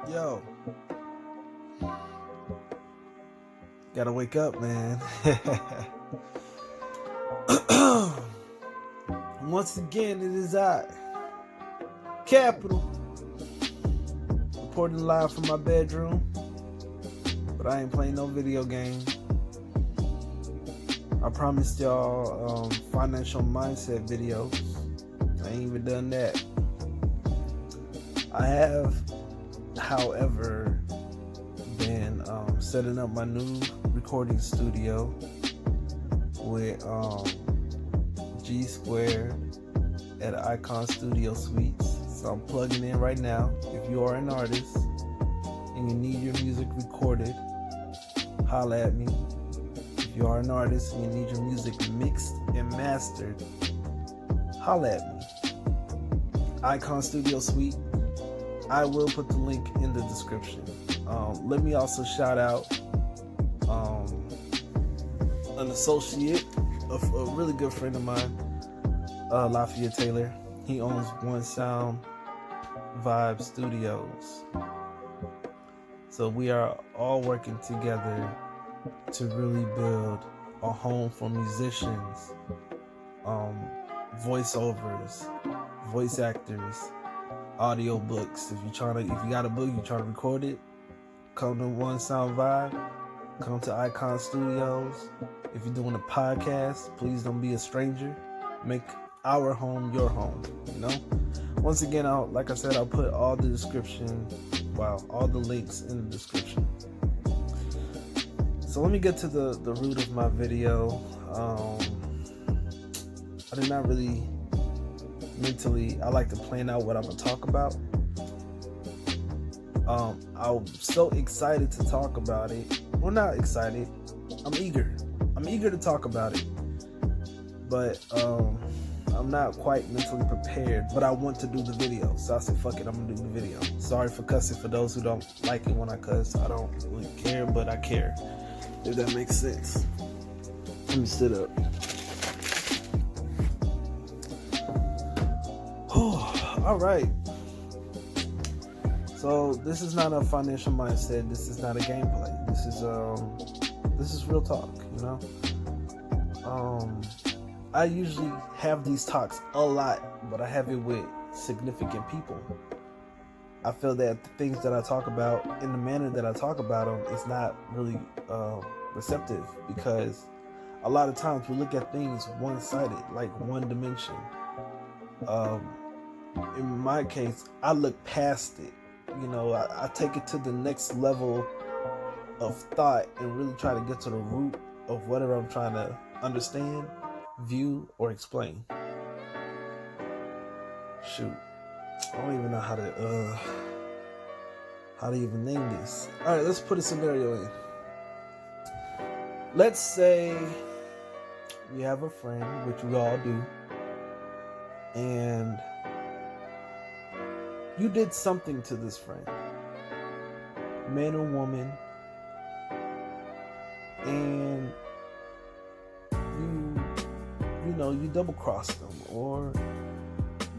Yo, gotta wake up, man. Once again, it is I, Capital, reporting live from my bedroom. But I ain't playing no video game. I promised y'all financial mindset videos. I ain't even done that. I have, however, been setting up my new recording studio with G Squared at Icon Studio Suites. So I'm plugging in right now. If you are an artist and you need your music recorded, holla at me. If you are an artist and you need your music mixed and mastered, holla at me. Icon Studio Suite. I will put the link in the description. Let me also shout out an associate, a really good friend of mine, Lafayette Taylor. He owns One Sound Vibe Studios. So we are all working together to really build a home for musicians, voiceovers, voice actors, audio books. If you got a book, you trying to record it, come to One Sound Vibe, come to Icon Studios. If you're doing a podcast, please don't be a stranger. Make our home your home, you know? Once again, like I said, I'll put all the links in the description. So let me get to the root of my video. I did not really I like to plan out what I'm gonna talk about. I'm so excited to talk about it. Well, not excited. I'm eager to talk about it. But I'm not quite mentally prepared. But I want to do the video, so I said, "Fuck it, I'm gonna do the video." Sorry for cussing for those who don't like it when I cuss. I don't really care, but I care. If that makes sense. Let me sit up. All right. So this is not a financial mindset. This is not a gameplay. This is real talk. You know. I usually have these talks a lot, but I have it with significant people. I feel that the things that I talk about in the manner that I talk about them is not really receptive, because a lot of times we look at things one-sided, like one dimension. In my case, I look past it. You know, I take it to the next level of thought and really try to get to the root of whatever I'm trying to understand, view, or explain. Shoot, I don't even know how to even name this. All right, let's put a scenario in. Let's say you have a friend, which we all do, and you did something to this friend, man or woman, and you double-crossed them, or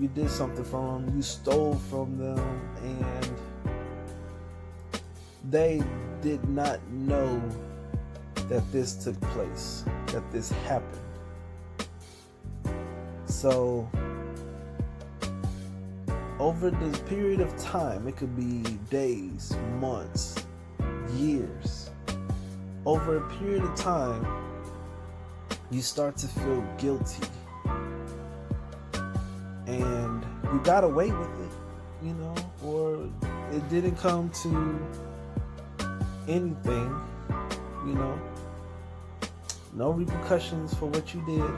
you did something from them, you stole from them, and they did not know that this took place, that this happened. So over the period of time, it could be days, months, years. Over a period of time, you start to feel guilty. And you got away with it, you know, or it didn't come to anything, you know. No repercussions for what you did.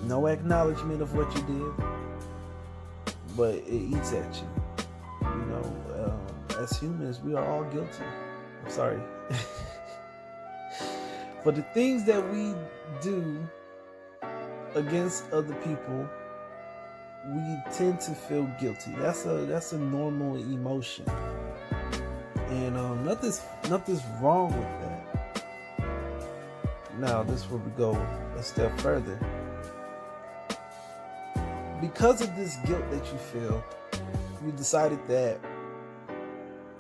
No acknowledgement of what you did. But it eats at you. You know, as humans, we are all guilty. I'm sorry. For the things that we do against other people, we tend to feel guilty. That's a normal emotion. And nothing's wrong with that. Now, this is where we go a step further. Because of this guilt that you feel, you decided that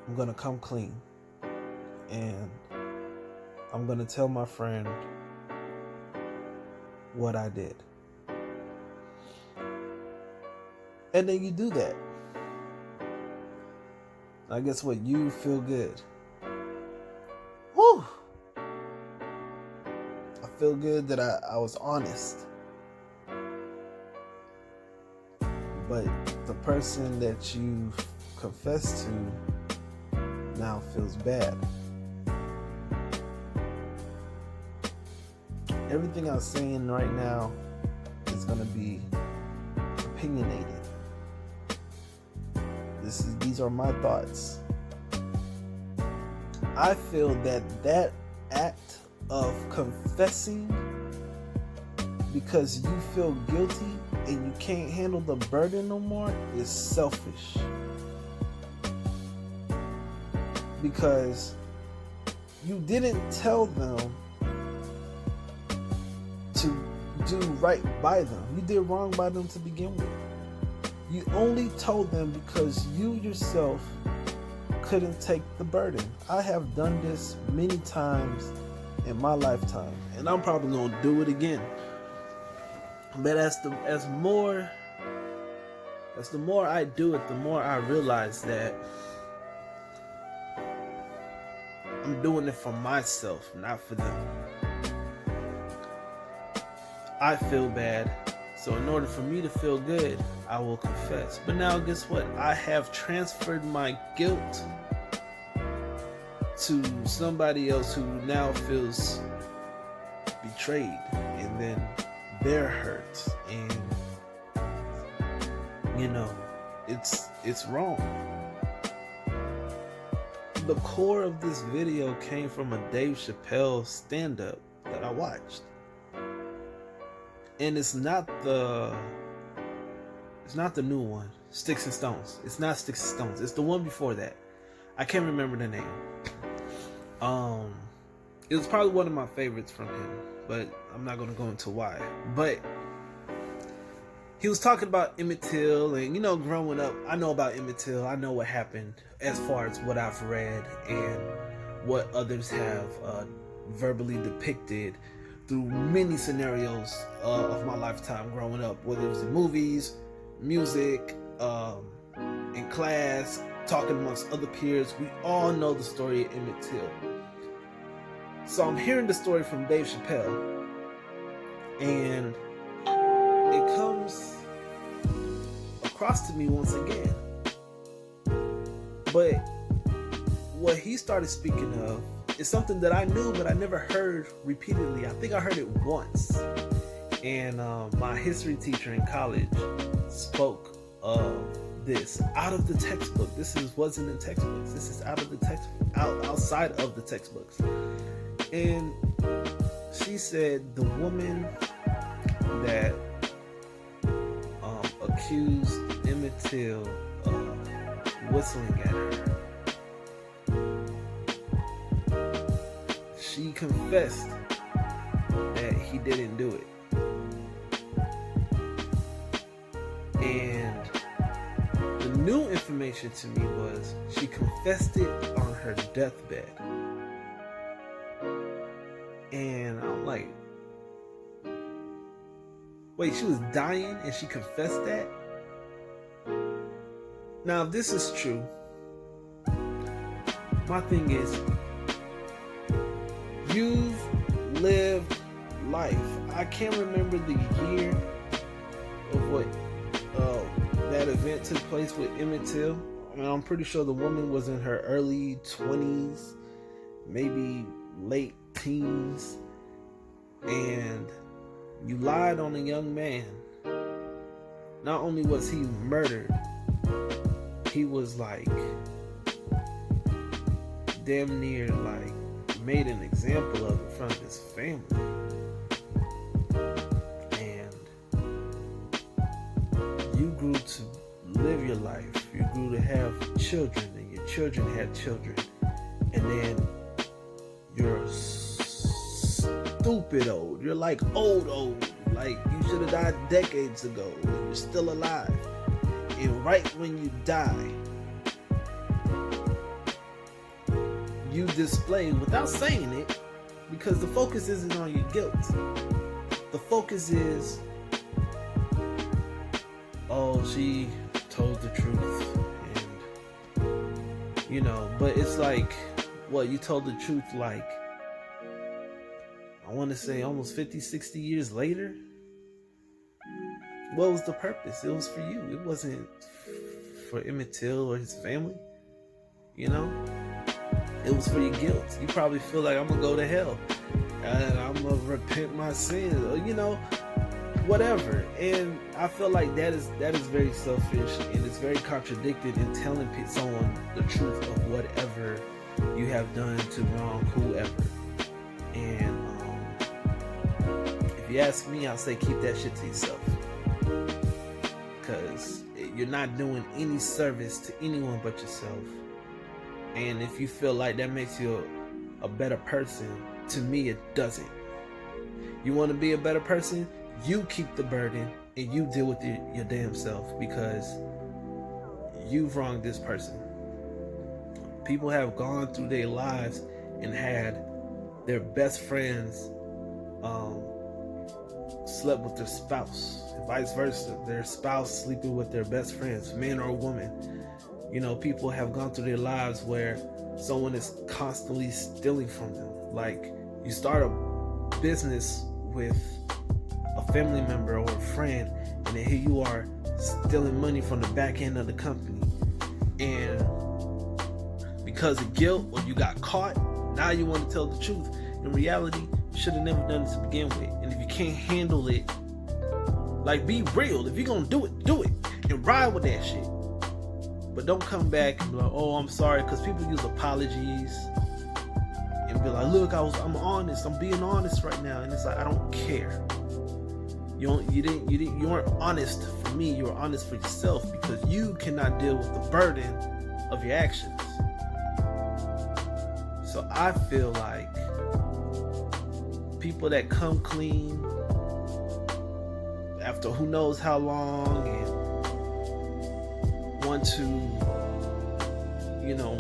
I'm going to come clean. And I'm going to tell my friend what I did. And then you do that. I guess what? You feel good. Whew! I feel good that I was honest. But the person that you confessed to now feels bad. Everything I'm saying right now is going to be opinionated. These are my thoughts. I feel that act of confessing because you feel guilty and you can't handle the burden no more is selfish. Because you didn't tell them to do right by them. You did wrong by them to begin with. You only told them because you yourself couldn't take the burden. I have done this many times in my lifetime, and I'm probably going to do it again. But as the more I do it, the more I realize that I'm doing it for myself, not for them. I feel bad, so in order for me to feel good, I will confess. But now guess what? I have transferred my guilt to somebody else who now feels betrayed, and then they're hurt, and it's wrong. The core of this video came from a Dave Chappelle stand-up that I watched. And it's not the new one, Sticks and Stones. It's not Sticks and Stones. It's the one before that. I can't remember the name. It was probably one of my favorites from him, but I'm not going to go into why. But he was talking about Emmett Till, and growing up, I know about Emmett Till. I know what happened as far as what I've read and what others have verbally depicted through many scenarios of my lifetime growing up, whether it was in movies, music, in class, talking amongst other peers. We all know the story of Emmett Till. So I'm hearing the story from Dave Chappelle, and it comes across to me once again. But what he started speaking of is something that I knew, but I never heard repeatedly. I think I heard it once. And my history teacher in college spoke of this out of the textbook. Wasn't in textbooks. This is out of the textbook, outside of the textbooks. And she said the woman that accused Emmett Till of whistling at her, she confessed that he didn't do it. And the new information to me was she confessed it on her deathbed. And I'm like, wait, she was dying and she confessed that? Now, if this is true, my thing is, you've lived life. I can't remember the year of what that event took place with Emmett Till. I mean, I'm pretty sure the woman was in her early 20s, maybe late teens, and you lied on a young man. Not only was he murdered, he was like damn near like made an example of in front of his family. And you grew to live your life. You grew to have children, and your children had children. And then you're stupid old. You're like old. Like you should have died decades ago. And you're still alive. And right when you die, you display without saying it, because the focus isn't on your guilt. The focus is, oh, she told the truth, and but it's like, what, you told the truth, like, I want to say almost 50, 60 years later. What was the purpose? It was for you. It wasn't for Emmett Till or his family. It was for your guilt. You probably feel like, I'm gonna go to hell and I'm gonna repent my sins, or whatever. And I feel like that is very selfish, and it's very contradicted in telling someone the truth of whatever you have done to wrong whoever. And if you ask me, I'll say keep that shit to yourself, because you're not doing any service to anyone but yourself. And if you feel like that makes you a better person, to me it doesn't. You want to be a better person? You keep the burden and you deal with your damn self, because you've wronged this person. People have gone through their lives and had their best friends slept with their spouse, and vice versa. Their spouse sleeping with their best friends, man or woman. People have gone through their lives where someone is constantly stealing from them. Like, you start a business with a family member or a friend, and then here you are stealing money from the back end of the company. And because of guilt, or you got caught, now you want to tell the truth. In reality, you should have never done it to begin with. And if you can't handle it, like, be real. If you're going to do it. And ride with that shit. But don't come back and be like, oh, I'm sorry, because people use apologies and be like, look, I'm honest. I'm being honest right now. And it's like, I don't care. You weren't honest for me. You were honest for yourself, because you cannot deal with the burden of your actions. So I feel like people that come clean after who knows how long and want to,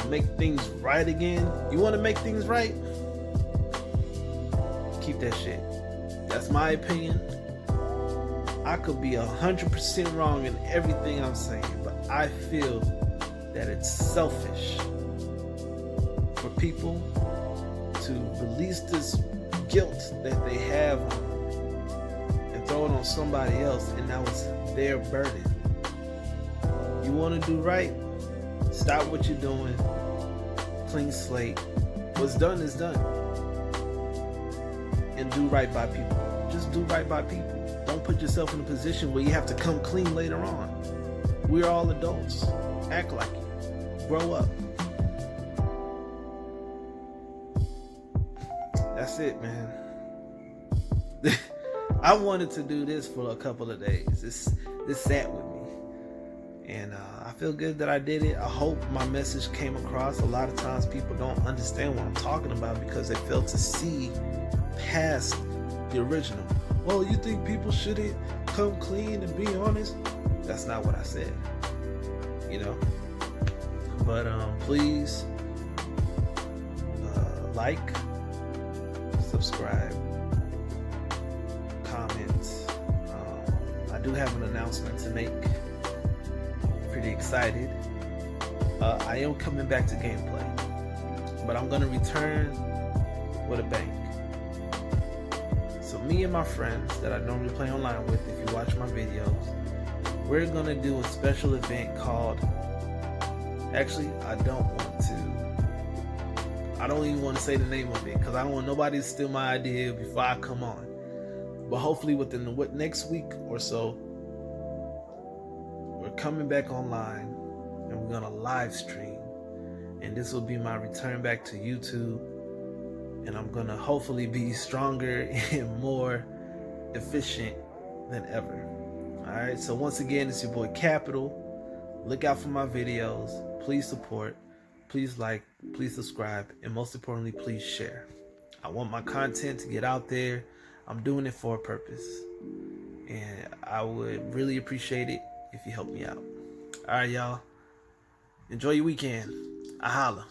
make things right again. You want to make things right? Keep that shit. That's my opinion. I could be 100% wrong in everything I'm saying, but I feel that it's selfish for people to release this guilt that they have and throw it on somebody else, and now it's their burden. You want to do right? Stop what you're doing. Clean slate. What's done is done. And do right by people. Just do right by people. Don't put yourself in a position where you have to come clean later on. We're all adults. Act like it. Grow up. That's it, man. I wanted to do this for a couple of days. This sat with me. And I feel good that I did it. I hope my message came across. A lot of times people don't understand what I'm talking about because they fail to see past the original. Well, you think people shouldn't come clean and be honest? That's not what I said. But please like, subscribe, comment. I do have an announcement to make. Pretty excited. I am coming back to gameplay, but I'm gonna return with a bang. So me and my friends that I normally play online with, if you watch my videos, we're gonna do a special event called, actually I don't even want to say the name of it, because I don't want nobody to steal my idea before I come on. But hopefully within the next week or so, we're coming back online and we're gonna live stream, and this will be my return back to YouTube, and I'm gonna hopefully be stronger and more efficient than ever. Alright, so once again, it's your boy Capital. Look out for my videos. Please support, please like, please subscribe, and most importantly, please share. I want my content to get out there. I'm doing it for a purpose, and I would really appreciate it if you help me out. All right, y'all. Enjoy your weekend. I holla.